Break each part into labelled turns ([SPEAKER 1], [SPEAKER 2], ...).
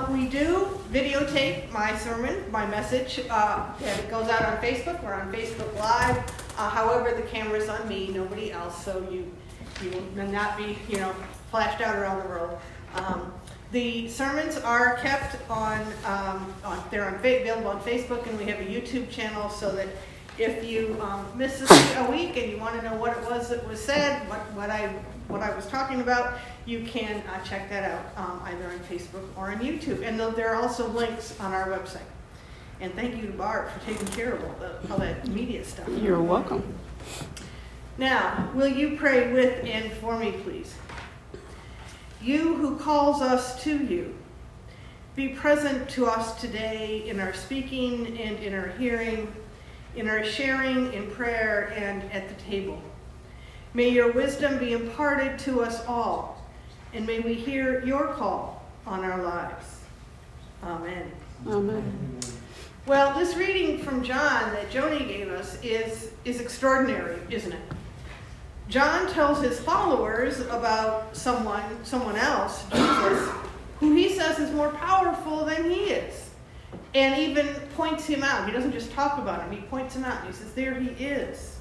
[SPEAKER 1] We do videotape my sermon, my message, and it goes out on Facebook. We're on Facebook Live. However, the camera's on me, nobody else, so you will not be, flashed out around the world. The sermons are kept they're available on Facebook, and we have a YouTube channel so that if you miss a week and you want to know what it was that was said, what I was talking about, you can check that out either on Facebook or on YouTube. And there are also links on our website. And thank you to Bart for taking care of all that media stuff.
[SPEAKER 2] You're welcome.
[SPEAKER 1] Now, will you pray with and for me, please? You who calls us to you, be present to us today in our speaking and in our hearing, in our sharing, in prayer, and at the table. May your wisdom be imparted to us all, and may we hear your call on our lives. Amen.
[SPEAKER 2] Amen.
[SPEAKER 1] Well, this reading from John that Joni gave us is extraordinary, isn't it? John tells his followers about someone else, Jesus, who he says is more powerful than he is, and even points him out. He doesn't just talk about him, he points him out. He says, there he is.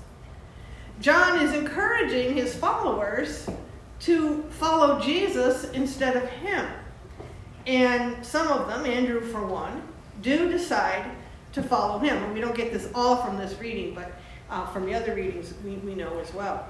[SPEAKER 1] John is encouraging his followers to follow Jesus instead of him. And some of them, Andrew for one, do decide to follow him. And we don't get this all from this reading, but from the other readings we know as well.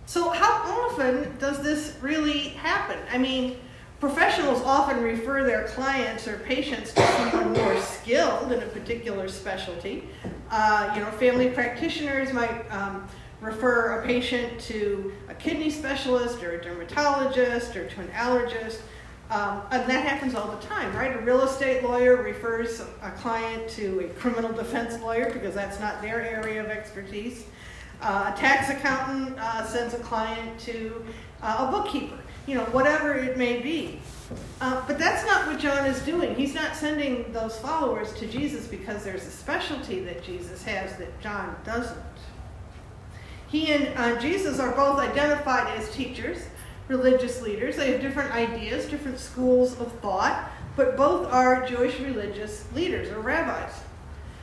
[SPEAKER 1] So how often does this really happen? I mean, professionals often refer their clients or patients to someone more skilled in a particular specialty. Family practitioners might refer a patient to a kidney specialist or a dermatologist or to an allergist. And that happens all the time, right? A real estate lawyer refers a client to a criminal defense lawyer because that's not their area of expertise. A tax accountant sends a client to a bookkeeper, whatever it may be. But that's not what John is doing. He's not sending those followers to Jesus because there's a specialty that Jesus has that John doesn't. He and Jesus are both identified as teachers, religious leaders. They have different ideas, different schools of thought, but both are Jewish religious leaders or rabbis.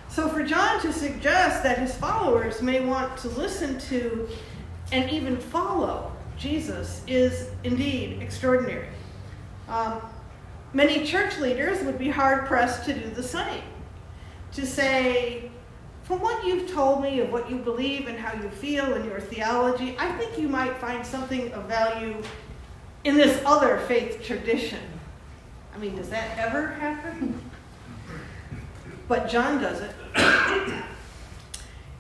[SPEAKER 1] So for John to suggest that his followers may want to listen to and even follow Jesus is indeed extraordinary. Many church leaders would be hard-pressed to do the same. To say, from what you've told me of what you believe and how you feel in your theology, I think you might find something of value in this other faith tradition. I mean, does that ever happen? But John does it.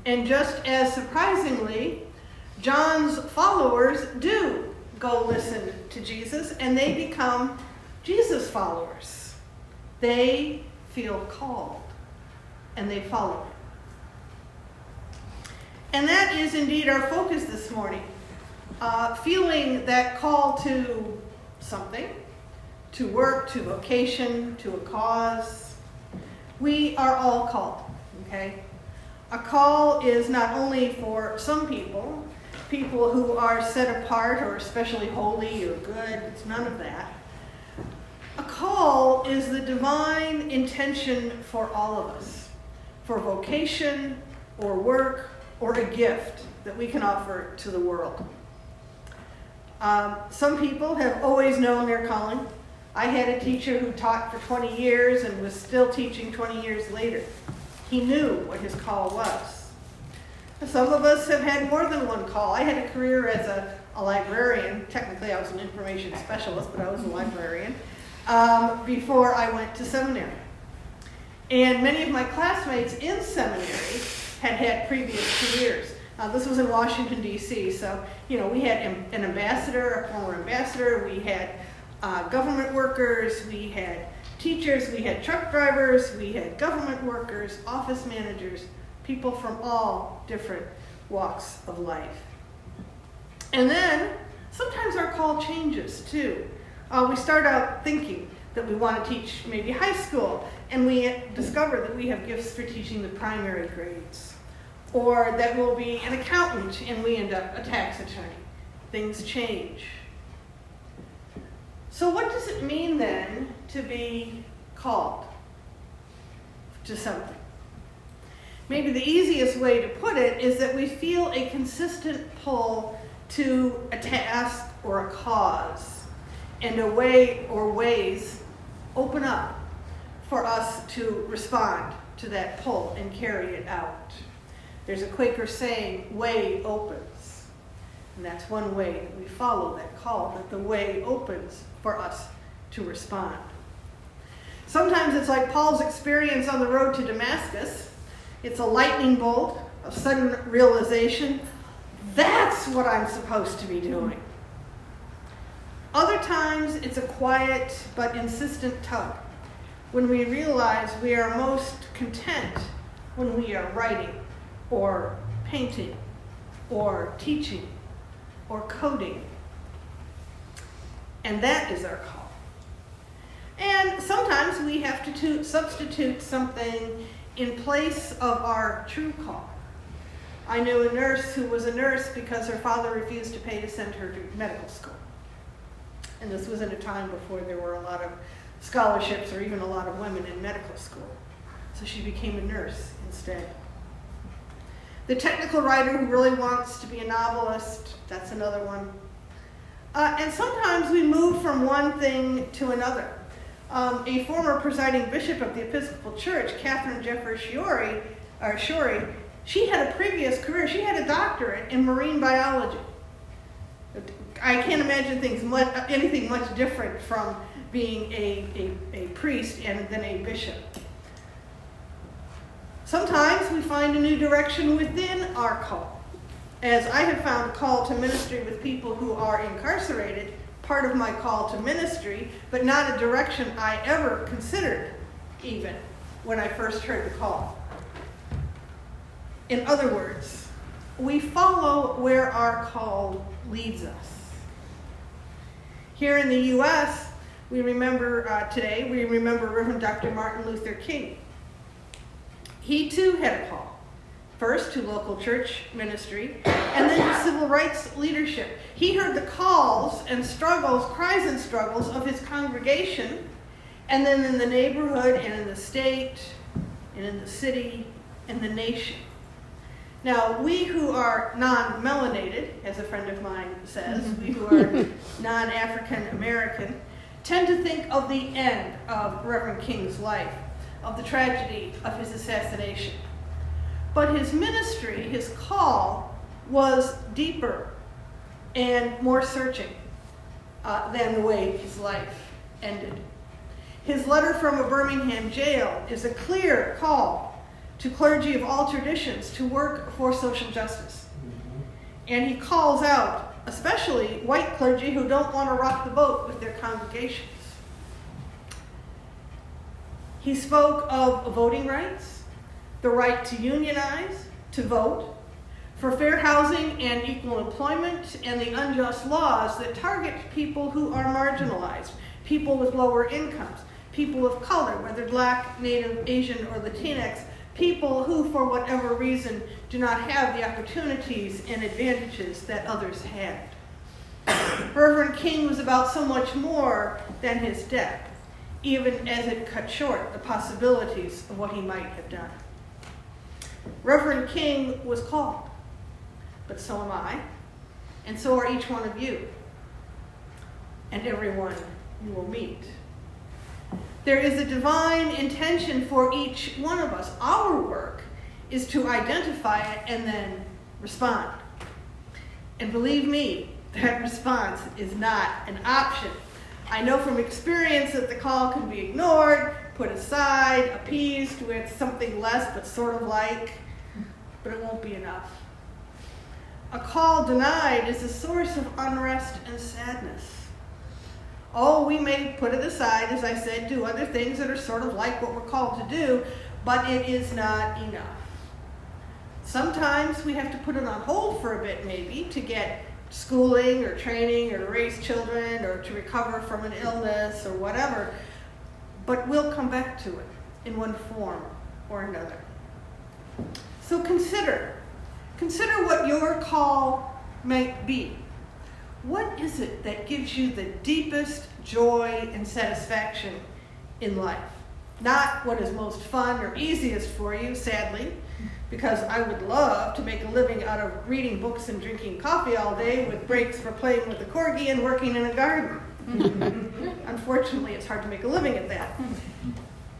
[SPEAKER 1] And just as surprisingly, John's followers do go listen to Jesus, and they become Jesus followers. They feel called, and they follow him. And that is indeed our focus this morning. Feeling that call to something, to work, to vocation, to a cause. We are all called, okay? A call is not only for some people who are set apart or especially holy or good. It's none of that. A call is the divine intention for all of us, for vocation or work or a gift that we can offer to the world. Some people have always known their calling. I had a teacher who taught for 20 years and was still teaching 20 years later. He knew what his call was. Some of us have had more than one call. I had a career as a librarian. Technically, I was an information specialist, but I was a librarian before I went to seminary. And many of my classmates in seminary had previous careers. This was in Washington, D.C., so, we had an ambassador, a former ambassador, we had government workers, we had teachers, we had truck drivers, we had government workers, office managers, people from all different walks of life. And then, sometimes our call changes, too. We start out thinking that we want to teach maybe high school, and we discover that we have gifts for teaching the primary grades. Or that we'll be an accountant, and we end up a tax attorney. Things change. So what does it mean then to be called to something? Maybe the easiest way to put it is that we feel a consistent pull to a task or a cause, and a way or ways open up for us to respond to that pull and carry it out. There's a Quaker saying, way opens. And that's one way that we follow that call, that the way opens for us to respond. Sometimes it's like Paul's experience on the road to Damascus. It's a lightning bolt, a sudden realization, that's what I'm supposed to be doing. Other times it's a quiet but insistent tug, when we realize we are most content when we are writing or painting or teaching or coding. And that is our call. And sometimes we have to substitute something in place of our true call. I knew a nurse who was a nurse because her father refused to pay to send her to medical school. And this was in a time before there were a lot of scholarships or even a lot of women in medical school. So she became a nurse instead. The technical writer who really wants to be a novelist, that's another one. And sometimes we move from one thing to another. A former presiding bishop of the Episcopal Church, Catherine Jeffers Shorey, she had a previous career. She had a doctorate in marine biology. I can't imagine anything much different from being a priest and then a bishop. Sometimes we find a new direction within our call. As I have found a call to ministry with people who are incarcerated, part of my call to ministry, but not a direction I ever considered even when I first heard the call. In other words, we follow where our call leads us. Here in the U.S., we remember Reverend Dr. Martin Luther King. He too had a call, first to local church ministry, and then to civil rights leadership. He heard the calls and struggles, cries and struggles of his congregation, and then in the neighborhood and in the state and in the city and the nation. Now, we who are non-melanated, as a friend of mine says, we who are non-African American, tend to think of the end of Reverend King's life, of the tragedy of his assassination. But his ministry, his call, was deeper and more searching than the way his life ended. His letter from a Birmingham jail is a clear call to clergy of all traditions to work for social justice. And he calls out, especially white clergy who don't want to rock the boat with their congregations. He spoke of voting rights, the right to unionize, to vote, for fair housing and equal employment, and the unjust laws that target people who are marginalized, people with lower incomes, people of color, whether Black, Native, Asian, or Latinx, people who, for whatever reason, do not have the opportunities and advantages that others had. Reverend King was about so much more than his death, even as it cut short the possibilities of what he might have done. Reverend King was called, but so am I, and so are each one of you, and everyone you will meet. There is a divine intention for each one of us. Our work is to identify it and then respond. And believe me, that response is not an option. I know from experience that the call can be ignored, put aside, appeased with something less but sort of like, but it won't be enough. A call denied is a source of unrest and sadness. Oh, we may put it aside, as I said, do other things that are sort of like what we're called to do, but it is not enough. Sometimes we have to put it on hold for a bit, maybe, to get schooling or training or to raise children or to recover from an illness or whatever, but we'll come back to it in one form or another. So consider what your call might be. What is it that gives you the deepest joy and satisfaction in life. Not what is most fun or easiest for you, sadly, because I would love to make a living out of reading books and drinking coffee all day with breaks for playing with a corgi and working in a garden. Unfortunately, it's hard to make a living at that.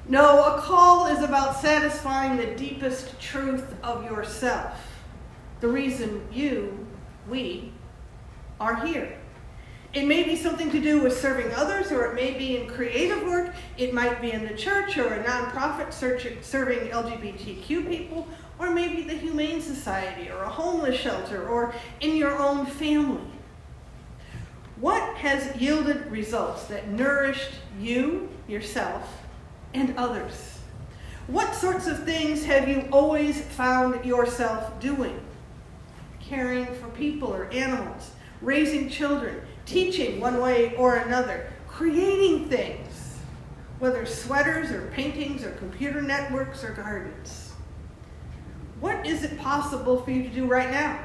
[SPEAKER 1] No, a call is about satisfying the deepest truth of yourself. The reason we are here. It may be something to do with serving others, or it may be in creative work. It might be in the church or a nonprofit serving LGBTQ people, or maybe the Humane Society or a homeless shelter or in your own family. What has yielded results that nourished you, yourself, and others? What sorts of things have you always found yourself doing? Caring for people or animals, raising children, teaching one way or another, creating things, whether sweaters or paintings or computer networks or gardens. What is it possible for you to do right now?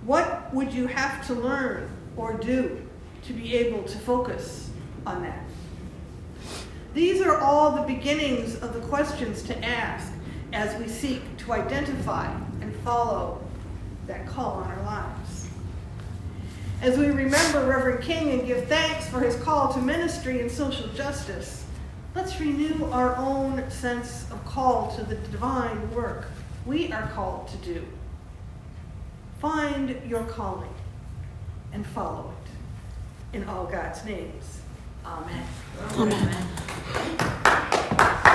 [SPEAKER 1] What would you have to learn or do to be able to focus on that? These are all the beginnings of the questions to ask as we seek to identify and follow that call on our lives. As we remember Reverend King and give thanks for his call to ministry and social justice, let's renew our own sense of call to the divine work we are called to do. Find your calling and follow it. In all God's names, amen.
[SPEAKER 2] Amen.